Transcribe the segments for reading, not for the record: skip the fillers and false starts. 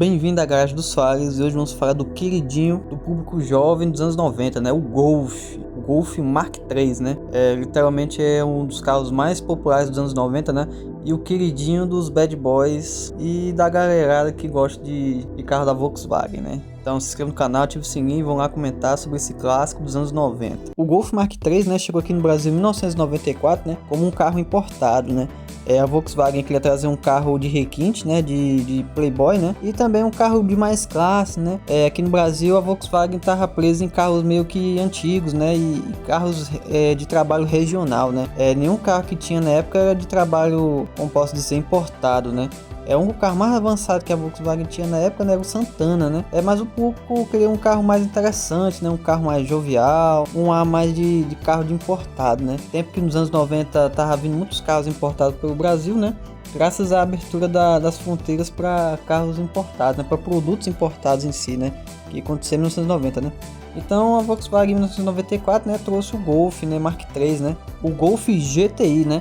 Bem-vindo à Garagem dos Soares e hoje vamos falar do queridinho do público jovem dos anos 90, né? O Golf Mark III, né? Literalmente é um dos carros mais populares dos anos 90, né? E o queridinho dos bad boys e da galerada que gosta de carro da Volkswagen, né? Então se inscreva no canal, ative o sininho e vão lá comentar sobre esse clássico dos anos 90. O Golf Mark III, né, chegou aqui no Brasil em 1994, né, como um carro importado, né? A Volkswagen queria trazer um carro de requinte, né, de playboy, né, e também um carro de mais classe, né. Aqui no Brasil a Volkswagen estava presa em carros meio que antigos, né, e carros de trabalho regional, né. Nenhum carro que tinha na época era de trabalho, como posso dizer, importado, né. O carro mais avançado que a Volkswagen tinha na época, né, era o Santana, né? Mas o público queria um carro mais interessante, né? Um carro mais jovial, um ar mais de carro de importado, né? Tempo que nos anos 90 tava vindo muitos carros importados pelo Brasil, né? Graças à abertura das fronteiras para carros importados, né? Para produtos importados em si, né? Que aconteceu em 1990, né? Então a Volkswagen em 1994, né, trouxe o Golf, né, Mark III, né? O Golf GTI, né?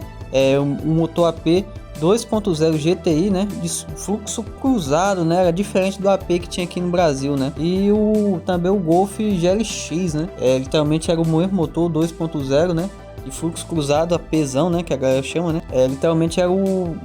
Um motor AP 2.0 GTI, né, de fluxo cruzado, né, era diferente do AP que tinha aqui no Brasil, né, e também o Golf GLX, né, literalmente era o mesmo motor 2.0, né, de fluxo cruzado, APzão, né, que a galera chama, né, literalmente era o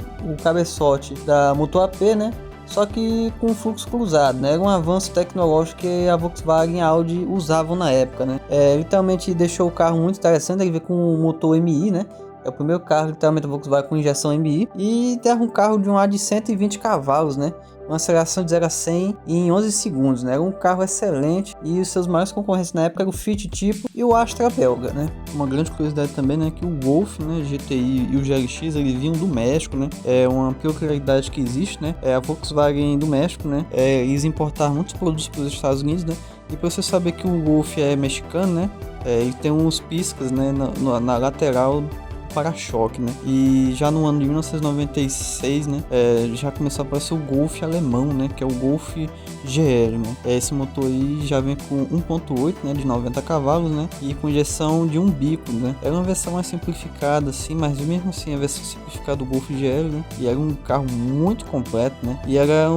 cabeçote da motor AP, né, só que com fluxo cruzado, né, era um avanço tecnológico que a Volkswagen e a Audi usavam na época, né, literalmente deixou o carro muito interessante, ele veio com o motor MI, né. É o primeiro carro, literalmente, a Volkswagen com injeção MI. E tem um carro de um ar de 120 cavalos, né? Uma aceleração de 0 a 100 em 11 segundos, né? Era um carro excelente. E os seus maiores concorrentes na época eram o Fiat Tipo e o Astra belga, né? Uma grande curiosidade também, né? Que o Golf, né, GTI e o GLX, eles vinham do México, né? É uma peculiaridade que existe, né? A Volkswagen do México, né? Eles importaram muitos produtos para os Estados Unidos, né? E para você saber que o Golf é mexicano, né? Ele tem uns piscas, né? Na lateral para-choque, né? E já no ano de 1996, né, já começou a aparecer o Golf alemão, né, que é o Golf GL, né? Esse motor aí já vem com 1.8, né, de 90 cavalos, né, e com injeção de um bico, né? Era uma versão mais simplificada, assim, mas mesmo assim a versão simplificada do Golf GL, né, e era um carro muito completo, né, e era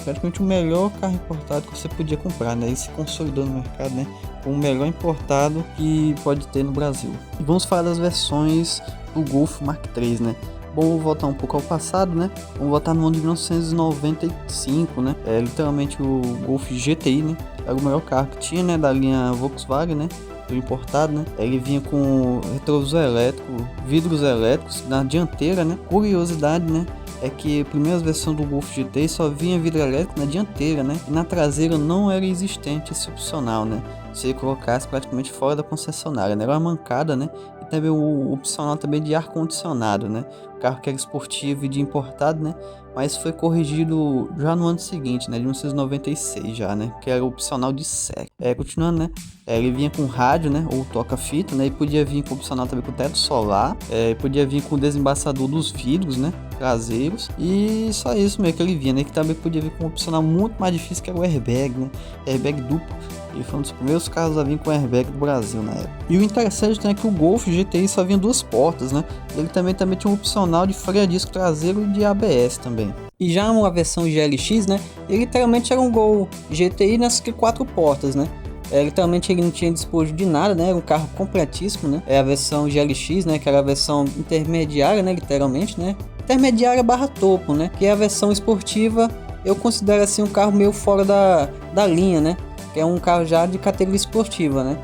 praticamente o melhor carro importado que você podia comprar, né? Ele se consolidou no mercado, né, como o melhor importado que pode ter no Brasil. E vamos falar das versões do Golf Mark III, né? Bom, vou voltar um pouco ao passado, né? Vamos voltar no ano de 1995, né? Literalmente o Golf GTI, né? Era o maior carro que tinha, né? Da linha Volkswagen, né? Do importado, né? Ele vinha com retrovisor elétrico, vidros elétricos na dianteira, né? Curiosidade, né? É que a primeira versão do Golf GTI só vinha vidro elétrico na dianteira, né? E na traseira não era existente esse opcional, né? Se ele colocasse praticamente fora da concessionária, né? Era uma mancada, né? E também o opcional também de ar-condicionado, né? O carro que era esportivo e de importado, né? Mas foi corrigido já no ano seguinte, né? De 1996 já, né? Que era o opcional de série. Continuando, né? Ele vinha com rádio, né? Ou toca-fita, né? E podia vir com opcional também com teto solar. Podia vir com desembaçador dos vidros, né? Traseiros. E só isso mesmo que ele vinha, né? Que também podia vir com um opcional muito mais difícil, que era o airbag, né? Airbag duplo. Ele foi um dos primeiros carros a vir com airbag do Brasil na época. E o interessante é que o Golf GTI só vinha 2 portas, né? Ele também tinha um opcional de freio a disco traseiro e de ABS também. E já uma versão GLX, né? Ele literalmente era um Gol GTI nessas 4 portas, né? Literalmente ele não tinha despojo de nada, né? Era um carro completíssimo, né? A versão GLX, né? Que era a versão intermediária, né? Literalmente, né? Intermediária barra topo, né? Que é a versão esportiva. Eu considero assim um carro meio fora da linha, né? Que é um carro já de categoria esportiva, né?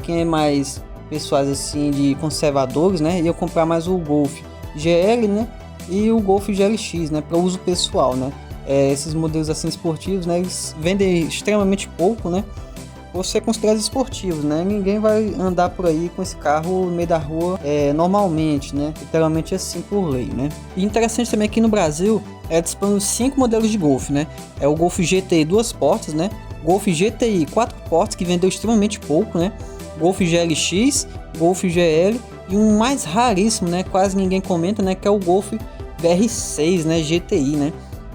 Quem é mais pessoas assim de conservadores, né? Ia comprar mais o Golf GL, né? E o Golf GLX, né? Para uso pessoal, né? Esses modelos assim esportivos, né? Eles vendem extremamente pouco, né? Por ser considerados esportivos, né? Ninguém vai andar por aí com esse carro no meio da rua normalmente, né? Literalmente assim por lei, né? E interessante também aqui no Brasil disponível 5 modelos de Golf, né? O Golf GTI 2 portas, né? Golf GTI 4 portas, que vendeu extremamente pouco, né? Golf GLX, Golf GL e um mais raríssimo, né? Quase ninguém comenta, né? Que é o Golf VR6, né? GTI, né?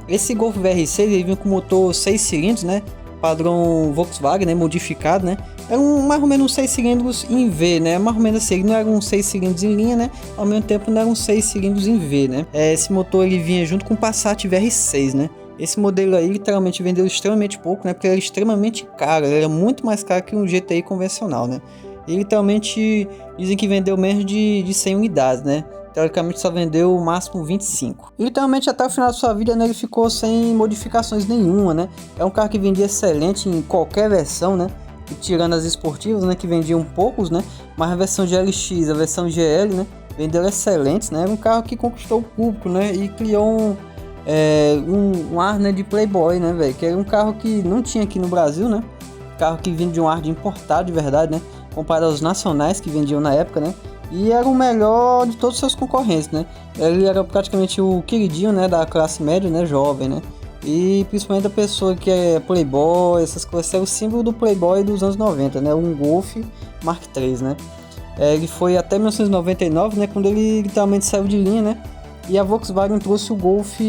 Esse Golf VR6 ele vinha com motor 6 cilindros, né? Padrão Volkswagen, né? Modificado, né? Era mais ou menos 6 cilindros em V, né? Mais ou menos assim, ele não era 6 cilindros em linha, né? Ao mesmo tempo não eram 6 cilindros em V, né? Esse motor ele vinha junto com o Passat VR6, né? Esse modelo aí literalmente vendeu extremamente pouco, né? Porque ele era extremamente caro, ele era muito mais caro que um GTI convencional, né? E literalmente dizem que vendeu menos de 100 unidades, né? Teoricamente só vendeu o máximo 25. E literalmente até o final da sua vida, né, ele ficou sem modificações nenhuma, né? É um carro que vendia excelente em qualquer versão, né? E tirando as esportivas, né, que vendiam poucos, né? Mas a versão GLX, a versão GL, né, venderam excelentes, né? Era um carro que conquistou o público, né? E criou um ar, né, de playboy, né, velho? Que era um carro que não tinha aqui no Brasil, né? Carro que vinha de um ar de importado de verdade, né? Comparado aos nacionais que vendiam na época, né? E era o melhor de todos os seus concorrentes, né? Ele era praticamente o queridinho, né, da classe média, né, jovem, né? E principalmente a pessoa que é playboy, essas coisas, é o símbolo do playboy dos anos 90, né? Um Golf Mark III, né? Ele foi até 1999, né, quando ele literalmente saiu de linha, né? E a Volkswagen trouxe o Golf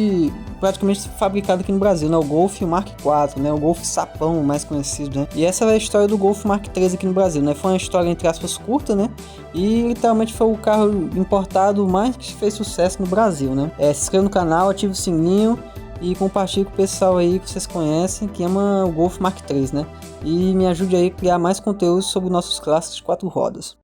praticamente fabricado aqui no Brasil, né? O Golf Mark IV, né? O Golf Sapão, mais conhecido, né? E essa é a história do Golf Mark III aqui no Brasil, né? Foi uma história, entre aspas, curta, né? E literalmente foi o carro importado mais que fez sucesso no Brasil, né? Se inscreva no canal, ative o sininho e compartilhe com o pessoal aí que vocês conhecem, que ama o Golf Mark III, né? E me ajude aí a criar mais conteúdo sobre nossos clássicos de 4 rodas.